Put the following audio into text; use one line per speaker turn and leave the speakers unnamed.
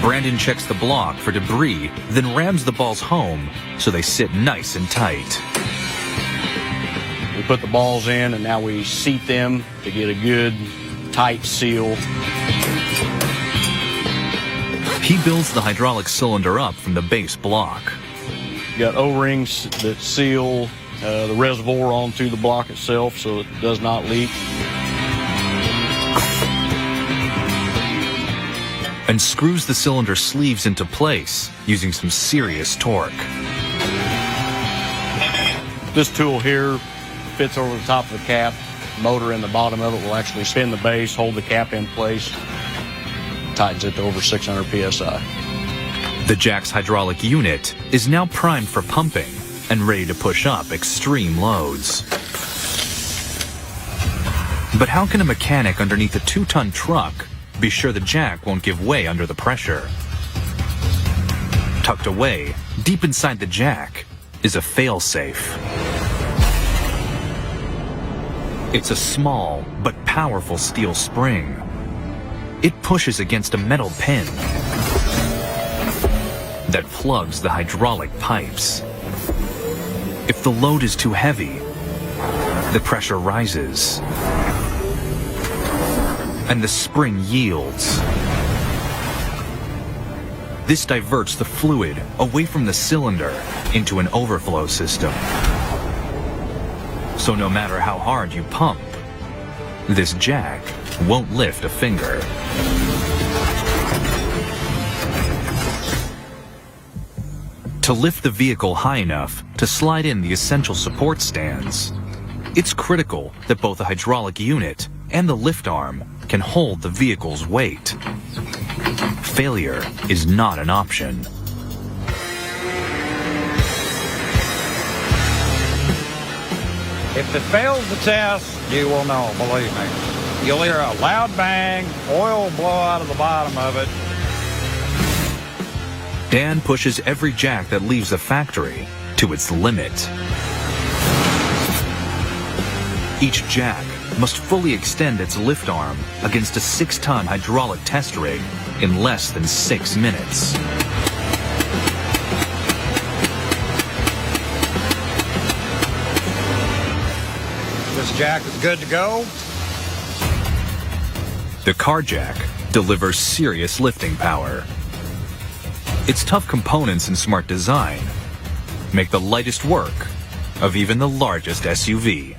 Brandon checks the block for debris, then rams the balls home so they sit nice and tight.
We put the balls in and now we seat them to get a good, tight seal.
He builds the hydraulic cylinder up from the base block.
Got O-rings that seal the reservoir onto the block itself so it does not leak.
And screws the cylinder sleeves into place using some serious torque.
This tool here fits over the top of the cap. The motor in the bottom of it will actually spin the base, hold the cap in place, tightens it to over 600 psi.
The jack's hydraulic unit is now primed for pumping and ready to push up extreme loads. But how can a mechanic underneath a 2-ton truck be sure the jack won't give way under the pressure? Tucked away, deep inside the jack, is a fail-safe. It's a small but powerful steel spring. It pushes against a metal pin that plugs the hydraulic pipes. If the load is too heavy, the pressure rises and the spring yields. This diverts the fluid away from the cylinder into an overflow system. So no matter how hard you pump, this jack won't lift a finger. To lift the vehicle high enough to slide in the essential support stands, it's critical that both the hydraulic unit and the lift arm can hold the vehicle's weight. Failure is not an option.
If it fails the test, you will know, believe me. You'll hear a loud bang, oil will blow out of the bottom of it.
Dan pushes every jack that leaves the factory to its limit. Each jack must fully extend its lift arm against a 6-ton hydraulic test rig in less than 6 minutes.
This jack is good to go.
The car jack delivers serious lifting power. Its tough components and smart design make the lightest work of even the largest SUV.